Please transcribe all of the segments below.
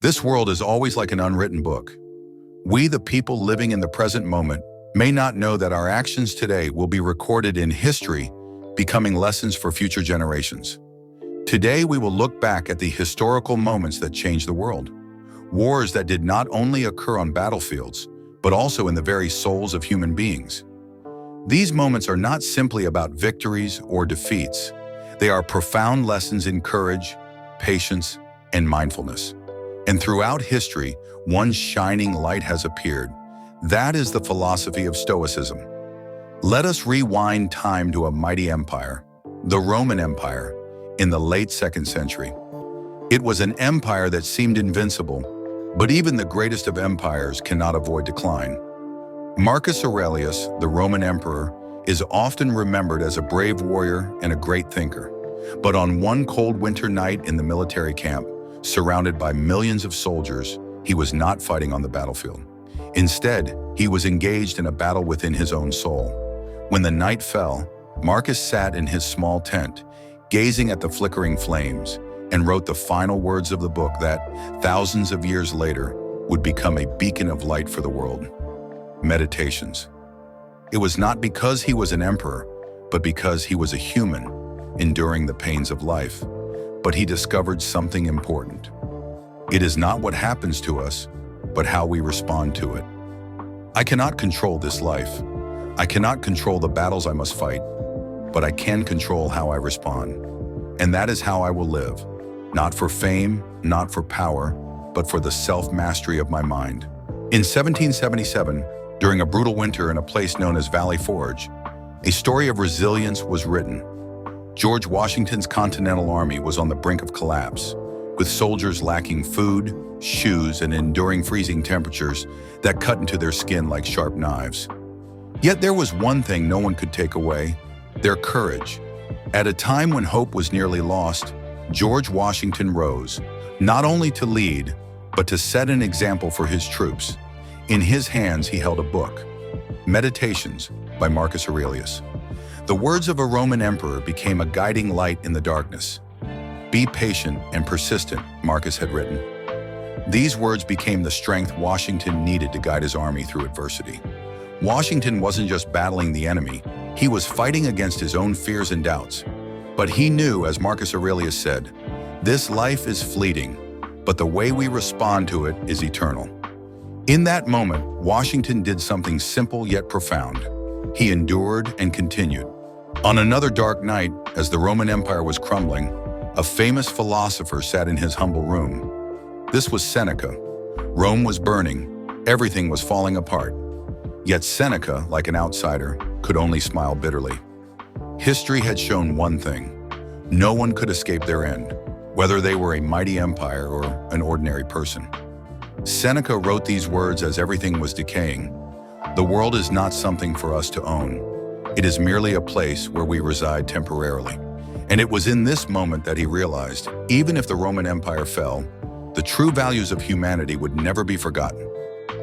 This world is always like an unwritten book. We, the people living in the present moment, may not know that our actions today will be recorded in history, becoming lessons for future generations. Today, we will look back at the historical moments that changed the world. Wars that did not only occur on battlefields, but also in the very souls of human beings. These moments are not simply about victories or defeats. They are profound lessons in courage, patience, and mindfulness. And throughout history, one shining light has appeared. That is the philosophy of Stoicism. Let us rewind time to a mighty empire, the Roman Empire, in the late 2nd century. It was an empire that seemed invincible, but even the greatest of empires cannot avoid decline. Marcus Aurelius, the Roman emperor, is often remembered as a brave warrior and a great thinker. But on one cold winter night in the military camp, surrounded by millions of soldiers, he was not fighting on the battlefield. Instead, he was engaged in a battle within his own soul. When the night fell, Marcus sat in his small tent, gazing at the flickering flames, and wrote the final words of the book that, thousands of years later, would become a beacon of light for the world. Meditations. It was not because he was an emperor, but because he was a human, enduring the pains of life. But he discovered something important. It is not what happens to us, but how we respond to it. I cannot control this life. I cannot control the battles I must fight, but I can control how I respond. And that is how I will live, not for fame, not for power, but for the self-mastery of my mind. In 1777, during a brutal winter in a place known as Valley Forge, a story of resilience was written. George Washington's Continental Army was on the brink of collapse, with soldiers lacking food, shoes, and enduring freezing temperatures that cut into their skin like sharp knives. Yet there was one thing no one could take away: their courage. At a time when hope was nearly lost, George Washington rose, not only to lead, but to set an example for his troops. In his hands, he held a book, Meditations by Marcus Aurelius. The words of a Roman emperor became a guiding light in the darkness. Be patient and persistent, Marcus had written. These words became the strength Washington needed to guide his army through adversity. Washington wasn't just battling the enemy, he was fighting against his own fears and doubts. But he knew, as Marcus Aurelius said, this life is fleeting, but the way we respond to it is eternal. In that moment, Washington did something simple yet profound. He endured and continued. On another dark night, as the Roman Empire was crumbling, a famous philosopher sat in his humble room. This was Seneca. Rome was burning. Everything was falling apart. Yet Seneca, like an outsider, could only smile bitterly. History had shown one thing: no one could escape their end, whether they were a mighty empire or an ordinary person. Seneca wrote these words as everything was decaying. The world is not something for us to own. It is merely a place where we reside temporarily. And it was in this moment that he realized, even if the Roman Empire fell, the true values of humanity would never be forgotten.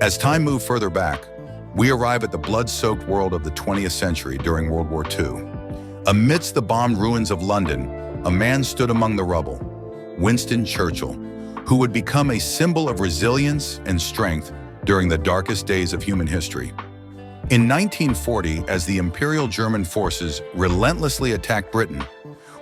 As time moved further back, we arrive at the blood-soaked world of the 20th century during World War II. Amidst the bombed ruins of London, a man stood among the rubble, Winston Churchill, who would become a symbol of resilience and strength during the darkest days of human history. In 1940, as the Imperial German forces relentlessly attacked Britain,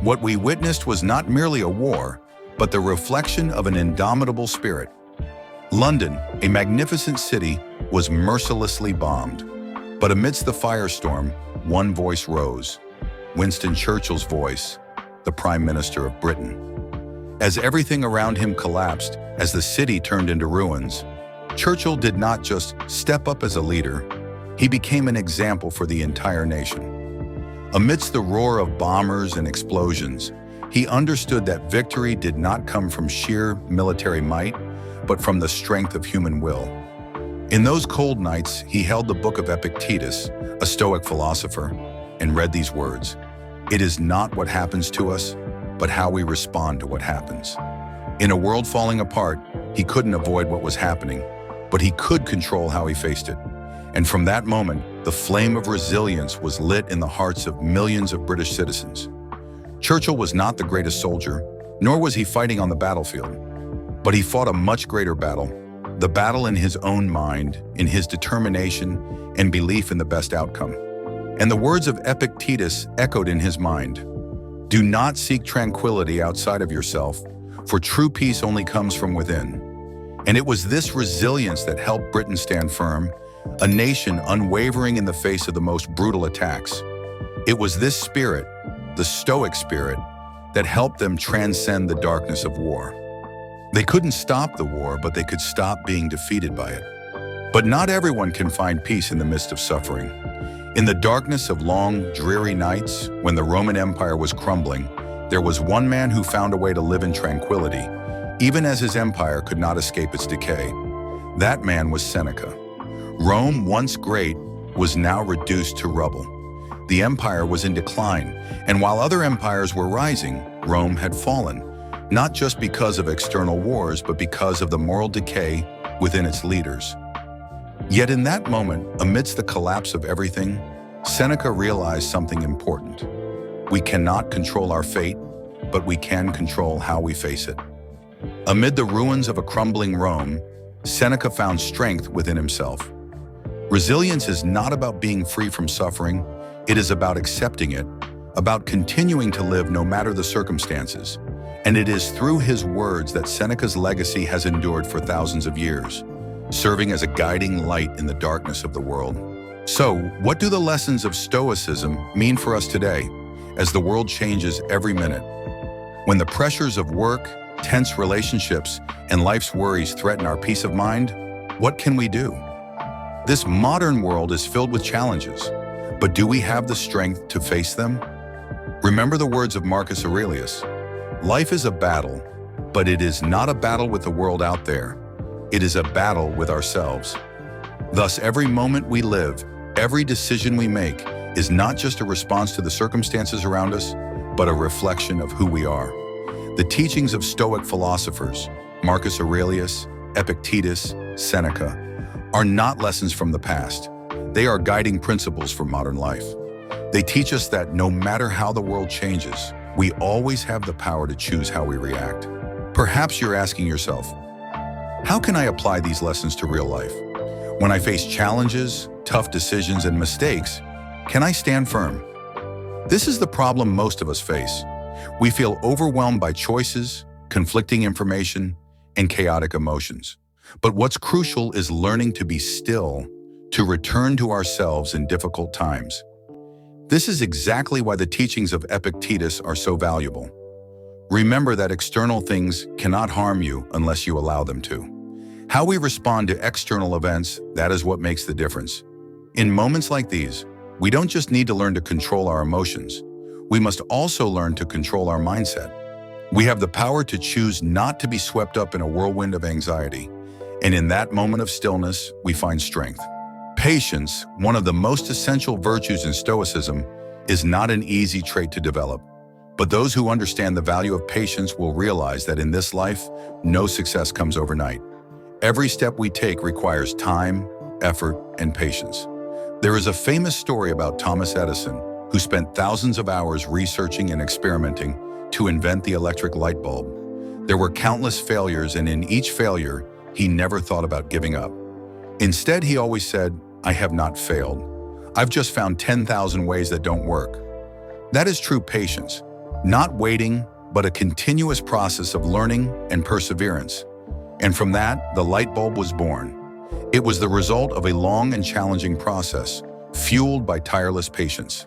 what we witnessed was not merely a war, but the reflection of an indomitable spirit. London, a magnificent city, was mercilessly bombed. But amidst the firestorm, one voice rose: Winston Churchill's voice, the Prime Minister of Britain. As everything around him collapsed, as the city turned into ruins, Churchill did not just step up as a leader, he became an example for the entire nation. Amidst the roar of bombers and explosions, he understood that victory did not come from sheer military might, but from the strength of human will. In those cold nights, he held the book of Epictetus, a Stoic philosopher, and read these words: "It is not what happens to us, but how we respond to what happens." In a world falling apart, he couldn't avoid what was happening, but he could control how he faced it. And from that moment, the flame of resilience was lit in the hearts of millions of British citizens. Churchill was not the greatest soldier, nor was he fighting on the battlefield. But he fought a much greater battle, the battle in his own mind, in his determination and belief in the best outcome. And the words of Epictetus echoed in his mind. Do not seek tranquility outside of yourself, for true peace only comes from within. And it was this resilience that helped Britain stand firm, a nation unwavering in the face of the most brutal attacks. It was this spirit, the Stoic spirit, that helped them transcend the darkness of war. They couldn't stop the war, but they could stop being defeated by it. But not everyone can find peace in the midst of suffering. In the darkness of long, dreary nights, when the Roman Empire was crumbling, there was one man who found a way to live in tranquility, even as his empire could not escape its decay. That man was Seneca. Rome, once great, was now reduced to rubble. The empire was in decline, and while other empires were rising, Rome had fallen, not just because of external wars, but because of the moral decay within its leaders. Yet in that moment, amidst the collapse of everything, Seneca realized something important. We cannot control our fate, but we can control how we face it. Amid the ruins of a crumbling Rome, Seneca found strength within himself. Resilience is not about being free from suffering, it is about accepting it, about continuing to live no matter the circumstances. And it is through his words that Seneca's legacy has endured for thousands of years, serving as a guiding light in the darkness of the world. So, what do the lessons of Stoicism mean for us today, as the world changes every minute? When the pressures of work, tense relationships, and life's worries threaten our peace of mind, what can we do? This modern world is filled with challenges, but do we have the strength to face them? Remember the words of Marcus Aurelius. Life is a battle, but it is not a battle with the world out there. It is a battle with ourselves. Thus, every moment we live, every decision we make, is not just a response to the circumstances around us, but a reflection of who we are. The teachings of Stoic philosophers, Marcus Aurelius, Epictetus, Seneca, are not lessons from the past. They are guiding principles for modern life. They teach us that no matter how the world changes, we always have the power to choose how we react. Perhaps you're asking yourself, how can I apply these lessons to real life? When I face challenges, tough decisions, and mistakes, can I stand firm? This is the problem most of us face. We feel overwhelmed by choices, conflicting information, and chaotic emotions. But what's crucial is learning to be still, to return to ourselves in difficult times. This is exactly why the teachings of Epictetus are so valuable. Remember that external things cannot harm you unless you allow them to. How we respond to external events, that is what makes the difference. In moments like these, we don't just need to learn to control our emotions. We must also learn to control our mindset. We have the power to choose not to be swept up in a whirlwind of anxiety. And in that moment of stillness, we find strength. Patience, one of the most essential virtues in Stoicism, is not an easy trait to develop. But those who understand the value of patience will realize that in this life, no success comes overnight. Every step we take requires time, effort, and patience. There is a famous story about Thomas Edison, who spent thousands of hours researching and experimenting to invent the electric light bulb. There were countless failures, and in each failure, he never thought about giving up. Instead, he always said, I have not failed. I've just found 10,000 ways that don't work. That is true patience, not waiting, but a continuous process of learning and perseverance. And from that, the light bulb was born. It was the result of a long and challenging process, fueled by tireless patience.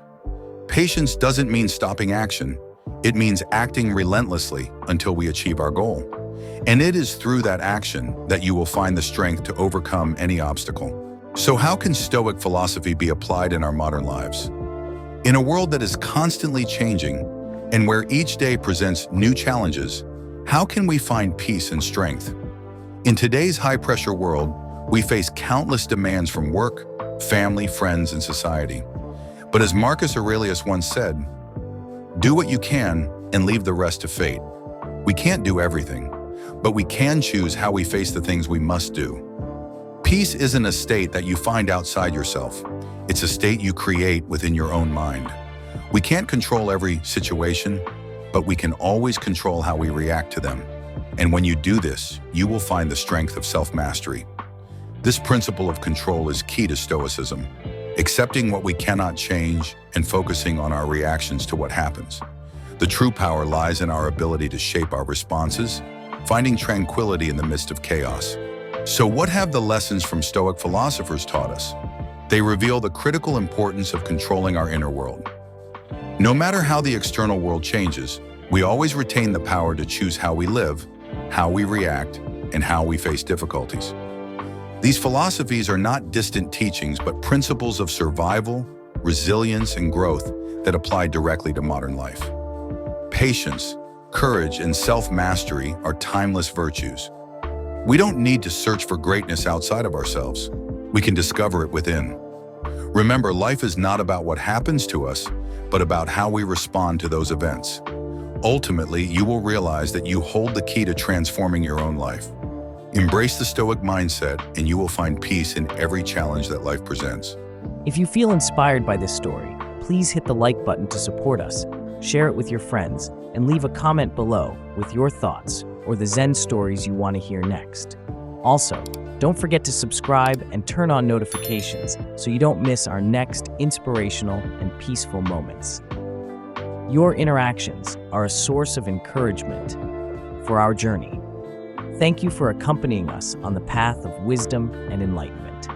Patience doesn't mean stopping action. It means acting relentlessly until we achieve our goal. And it is through that action that you will find the strength to overcome any obstacle. So how can Stoic philosophy be applied in our modern lives? In a world that is constantly changing and where each day presents new challenges, how can we find peace and strength? In today's high-pressure world, we face countless demands from work, family, friends, and society. But as Marcus Aurelius once said, do what you can and leave the rest to fate. We can't do everything, but we can choose how we face the things we must do. Peace isn't a state that you find outside yourself. It's a state you create within your own mind. We can't control every situation, but we can always control how we react to them. And when you do this, you will find the strength of self-mastery. This principle of control is key to Stoicism, accepting what we cannot change and focusing on our reactions to what happens. The true power lies in our ability to shape our responses, finding tranquility in the midst of chaos. So what have the lessons from Stoic philosophers taught us? They reveal the critical importance of controlling our inner world. No matter how the external world changes, we always retain the power to choose how we live, how we react, and how we face difficulties. These philosophies are not distant teachings, but principles of survival, resilience, and growth that apply directly to modern life. Patience, courage, and self-mastery are timeless virtues. We don't need to search for greatness outside of ourselves. We can discover it within. Remember, life is not about what happens to us, but about how we respond to those events. Ultimately, you will realize that you hold the key to transforming your own life. Embrace the Stoic mindset, and you will find peace in every challenge that life presents. If you feel inspired by this story, please hit the like button to support us, share it with your friends, and leave a comment below with your thoughts or the Zen stories you want to hear next. Also, don't forget to subscribe and turn on notifications so you don't miss our next inspirational and peaceful moments. Your interactions are a source of encouragement for our journey. Thank you for accompanying us on the path of wisdom and enlightenment.